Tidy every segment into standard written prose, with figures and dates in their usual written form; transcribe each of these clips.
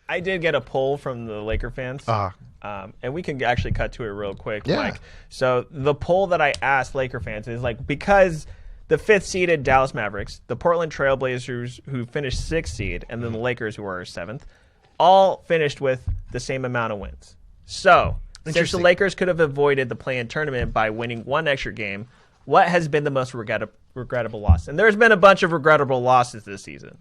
I did get a poll from the Laker fans. And we can actually cut to it real quick, Mike. So the poll that I asked Laker fans is like, because the 5th seeded Dallas Mavericks, the Portland Trailblazers, who finished 6th seed, and then the Lakers, who were 7th, all finished with the same amount of wins. So since the Lakers could have avoided the play-in tournament by winning one extra game, what has been the most regrettable loss? And there's been a bunch of regrettable losses this season.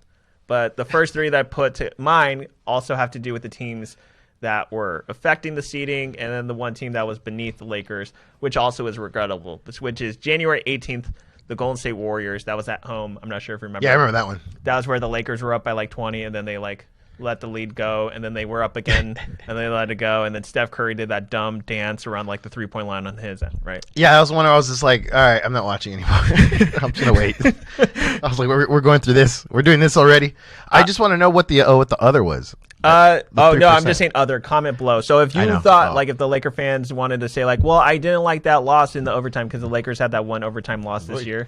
But the first 3 that I put to mine also have to do with the teams that were affecting the seeding, and then the one team that was beneath the Lakers, which also is regrettable, which is January 18th, the Golden State Warriors. That was at home. I'm not sure if you remember. Yeah, I remember that one. That was where the Lakers were up by like 20, and then they let the lead go, and then they were up again, and they let it go, and then Steph Curry did that dumb dance around like the 3-point line on his end, right? Yeah, that was one where I was just like, all right, I'm not watching anymore. I'm just gonna wait. I was like, we're going through this. We're doing this already. I just want to know what the other was. No, I'm just saying other. Comment below. So if you thought, like, if the Laker fans wanted to say, like, well, I didn't like that loss in the overtime because the Lakers had that one overtime loss this year,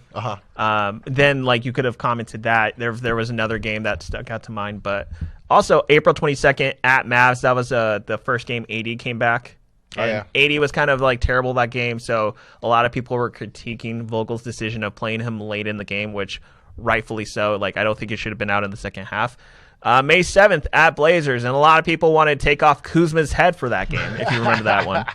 then, like, you could have commented that. There was another game that stuck out to mind. But also, April 22nd at Mavs, that was the first game AD came back. And AD was kind of, like, terrible that game. So a lot of people were critiquing Vogel's decision of playing him late in the game, which rightfully so. Like, I don't think he should have been out in the second half. May 7th at Blazers, and a lot of people wanted to take off Kuzma's head for that game, if you remember that one.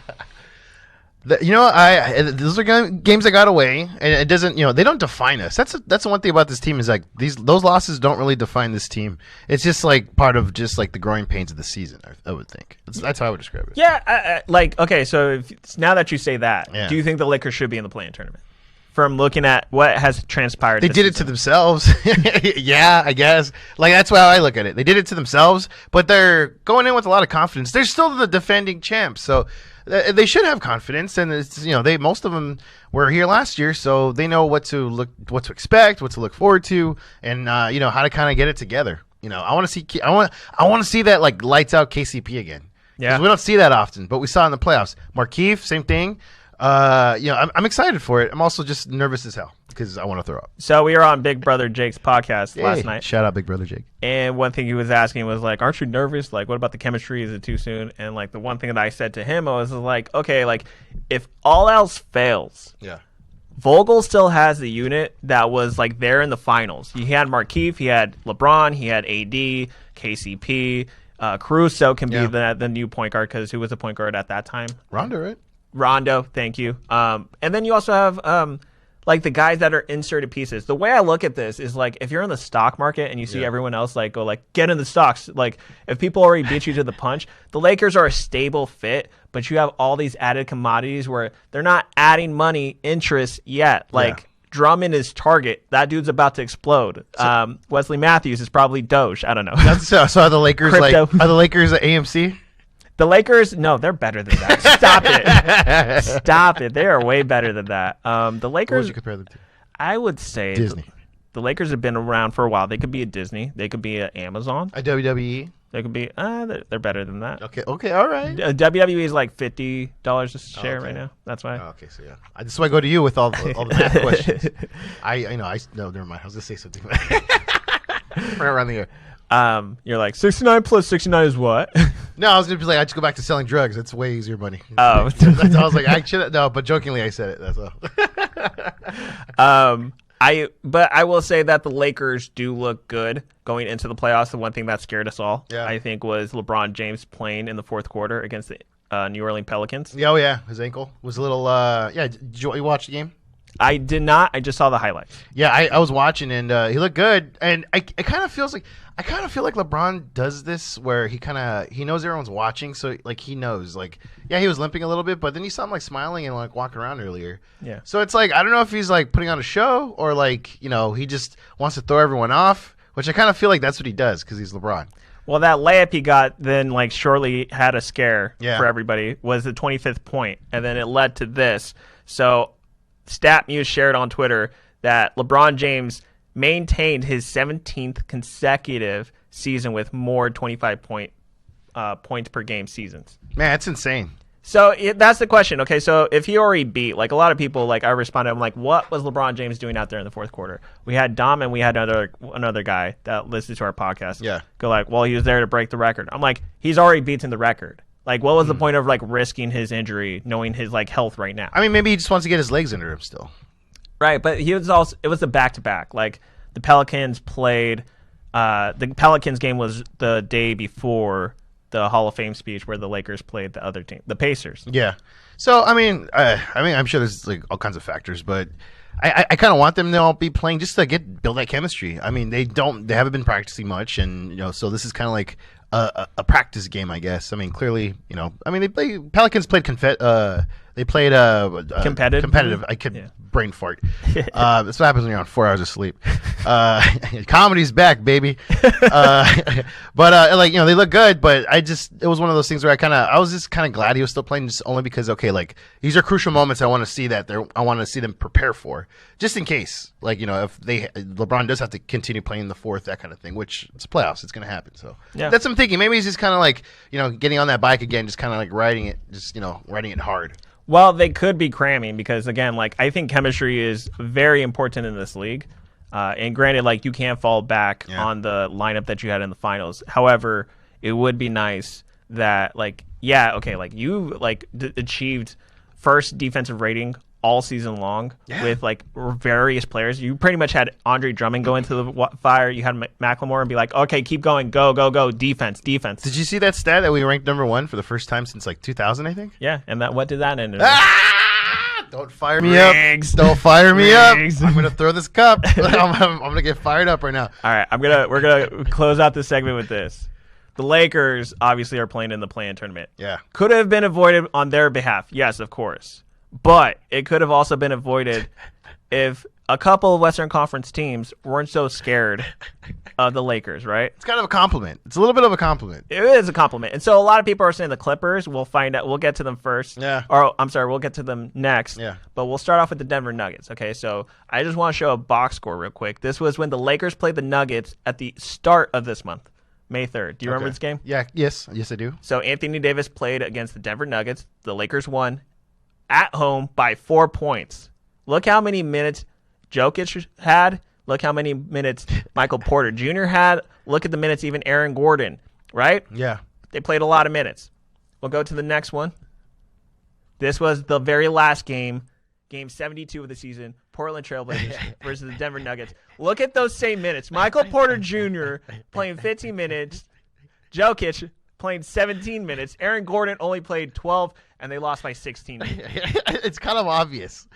Those are games that got away, and it doesn't, they don't define us. That's the one thing about this team is like those losses don't really define this team. It's just like part of just like the growing pains of the season. I would think that's how I would describe it. Yeah, okay. So now that you say that, do you think the Lakers should be in the play-in tournament? From looking at what has transpired, they did it to themselves. Yeah, I guess. Like that's how I look at it. They did it to themselves, but they're going in with a lot of confidence. They're still the defending champs, so they should have confidence. And it's most of them were here last year, so they know what to expect, what to look forward to, and how to kind of get it together. I want to see that like lights out KCP again. Yeah, we don't see that often, but we saw in the playoffs. Markieff, same thing. I'm excited for it. I'm also just nervous as hell because I want to throw up. So we were on Big Brother Jake's podcast last night. Shout out Big Brother Jake. And one thing he was asking was like, aren't you nervous? Like, what about the chemistry? Is it too soon? And like the one thing that I said to him was like, okay, like if all else fails, Vogel still has the unit that was like there in the finals. He had Markieff, he had LeBron, he had AD, KCP, Caruso can be the new point guard because who was the point guard at that time? Rondo, right? Rondo, thank you. And then you also have like the guys that are inserted pieces. The way I look at this is like if you're in the stock market and you see everyone else like go like get in the stocks, like if people already beat you to the punch, the Lakers are a stable fit, but you have all these added commodities where they're not adding money interest yet. Like Drummond is Target. That dude's about to explode. Wesley Matthews is probably Doge. I don't know. So are the Lakers are the Lakers at AMC? The Lakers, no, they're better than that. Stop it. Stop it. They are way better than that. The Lakers, what would you compare them to? I would say Disney. The Lakers have been around for a while. They could be a Disney. They could be an Amazon. A WWE. They could be, they're better than that. Okay, all right. WWE is like $50 a share right now. That's why. Okay, so yeah. This is why I go to you with all the math questions. No, never mind. I was going to say something. Right around the air. You're like 69 plus 69 is what? No, I was gonna be like, I just go back to selling drugs. It's way easier money. Oh, I was like, I should no, but jokingly I said it. That's all. I will say that the Lakers do look good going into the playoffs. The one thing that scared us all, I think, was LeBron James playing in the fourth quarter against the New Orleans Pelicans. Yeah, his ankle was a little. Did you watch the game? I did not. I just saw the highlights. Yeah, I was watching, and he looked good. And I kind of feel like LeBron does this where he knows everyone's watching, so like he knows, like he was limping a little bit, but then you saw him like smiling and like walking around earlier. Yeah. So it's like I don't know if he's like putting on a show or like he just wants to throw everyone off, which I kind of feel like that's what he does because he's LeBron. Well, that layup he got then like shortly had a scare for everybody was the 25th point, and then it led to this. So. StatMuse shared on Twitter that LeBron James maintained his 17th consecutive season with more 25 points per game seasons. Man, that's insane. So that's the question. Okay, so if he already beat, like a lot of people, like I responded, I'm like, what was LeBron James doing out there in the fourth quarter? We had Dom and we had another guy that listens to our podcast. Yeah. Go like, well, he was there to break the record. I'm like, he's already beaten the record. Like, what was the point of like risking his injury, knowing his like health right now? I mean, maybe he just wants to get his legs under him still. Right, but it was a back-to-back. Like the Pelicans played. The Pelicans game was the day before the Hall of Fame speech where the Lakers played the other team, the Pacers. Yeah. So I mean, I'm sure there's like all kinds of factors, but I kind of want them to all be playing just to build that chemistry. I mean, they haven't been practicing much, and so this is kind of like a practice game, I guess. I mean, clearly, Pelicans played competitive. I could brain fart. That's what happens when you're on 4 hours of sleep. Comedy's back, baby. But they look good. But it was one of those things where I was just kind of glad he was still playing, just only because these are crucial moments I want to see I want to see them prepare for, just in case if LeBron does have to continue playing the fourth, that kind of thing, which it's playoffs, it's going to happen. So that's what I'm thinking. Maybe he's just kind of getting on that bike again, just kind of riding it hard. Well, they could be cramming because, again, I think chemistry is very important in this league. And granted, you can't fall back on the lineup that you had in the finals. However, it would be nice that, you achieved first defensive rating all season long with various players. You pretty much had Andre Drummond go into the fire. You had McLemore and be like, okay, keep going, go, defense. Did you see that stat that we ranked number one for the first time since 2000? I think. Yeah, and what did that end? Don't fire me up! Don't fire me up! I'm gonna throw this cup. I'm gonna get fired up right now. All right, we're gonna close out this segment with this. The Lakers obviously are playing in the play-in tournament. Yeah, could have been avoided on their behalf. Yes, of course. But it could have also been avoided if a couple of Western Conference teams weren't so scared of the Lakers, right? It's kind of a compliment. It's a little bit of a compliment. It is a compliment. And so a lot of people are saying the Clippers. We'll find out. We'll get to them first. Yeah. Or, I'm sorry, we'll get to them next. Yeah. But we'll start off with the Denver Nuggets. Okay, so I just want to show a box score real quick. This was when the Lakers played the Nuggets at the start of this month, May 3rd. Do you remember this game? Yeah. Yes, I do. So Anthony Davis played against the Denver Nuggets. The Lakers won at home by 4 points. Look how many minutes Jokic had. Look how many minutes Michael Porter Jr. had. Look at the minutes even Aaron Gordon, right? Yeah. They played a lot of minutes. We'll go to the next one. This was the very last game, game 72 of the season, Portland Trailblazers versus the Denver Nuggets. Look at those same minutes. Michael Porter Jr. playing 15 minutes. Jokic playing 17 minutes. Aaron Gordon only played 12, and they lost by 16. It's kind of obvious.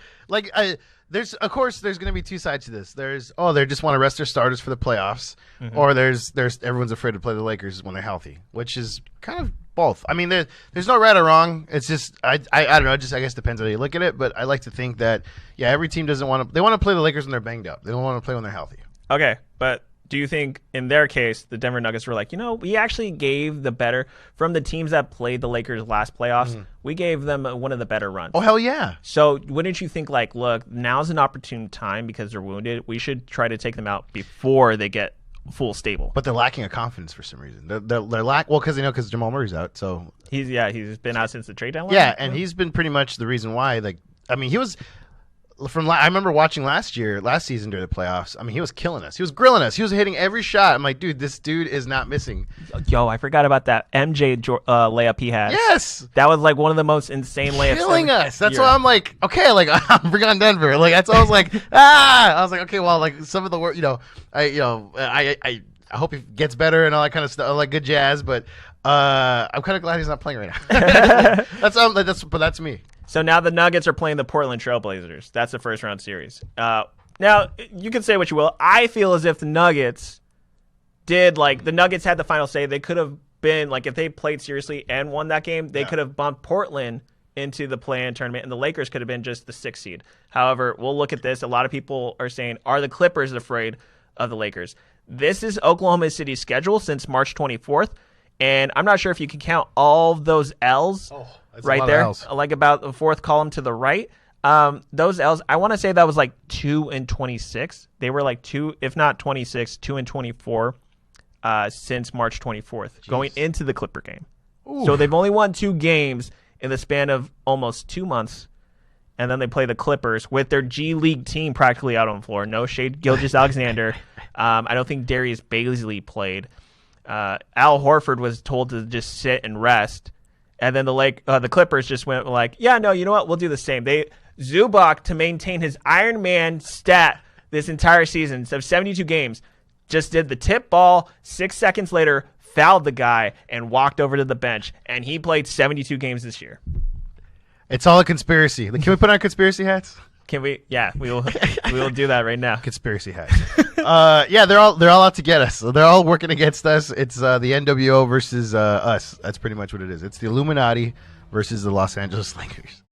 There's going to be two sides to this. There's they just want to rest their starters for the playoffs, or there's everyone's afraid to play the Lakers when they're healthy, which is kind of both. I mean, there's no right or wrong. It's just I don't know. It just I guess depends on how you look at it. But I like to think that every team doesn't want to. They want to play the Lakers when they're banged up. They don't want to play when they're healthy. Okay, but do you think in their case the Denver Nuggets were like, we actually gave the better from the teams that played the Lakers last playoffs? We gave them one of the better runs. Oh, hell yeah. So wouldn't you think look, now's an opportune time because they're wounded. We should try to take them out before they get full stable. But they're lacking a confidence for some reason. They're because Jamal Murray's out. So he's been out since the trade deadline. Yeah, and he's been pretty much the reason why. He was. I remember watching last season during the playoffs. I mean, he was killing us. He was grilling us. He was hitting every shot. I'm like, dude, this dude is not missing. Yo, I forgot about that MJ layup he had. Yes, that was one of the most insane layups. Killing us. That's why I'm like, okay, bring on Denver. That's why I was like, I was like, okay, well, some of the work, I hope he gets better and all that kind of stuff, good jazz. But I'm kind of glad he's not playing right now. That's me. So now the Nuggets are playing the Portland Trailblazers. That's the first round series. Now, you can say what you will. I feel as if the Nuggets did, the Nuggets had the final say. They could have been, if they played seriously and won that game, they could have bumped Portland into the play-in tournament, and the Lakers could have been just the 6th seed. However, we'll look at this. A lot of people are saying, are the Clippers afraid of the Lakers? This is Oklahoma City's schedule since March 24th, and I'm not sure if you can count all of those L's. Right there, about the fourth column to the right. Those L's, I want to say that was 2-26. They were 2, if not 26, 2-24 since March 24th, going into the Clipper game. Ooh. So they've only won 2 games in the span of almost 2 months. And then they play the Clippers with their G League team practically out on the floor. No shade, Gilgeous-Alexander. I don't think Darius Baisley played. Al Horford was told to just sit and rest. And then the Clippers just went like, yeah, no, you know what? We'll do the same. Zubac, to maintain his Iron Man stat this entire season of 72 games, just did the tip ball. 6 seconds later, fouled the guy and walked over to the bench. And he played 72 games this year. It's all a conspiracy. Can we put on conspiracy hats? Can we? Yeah, we will. We will do that right now. Conspiracy hats. Yeah, they're all out to get us. They're all working against us. It's the NWO versus us. That's pretty much what it is. It's the Illuminati versus the Los Angeles Lakers.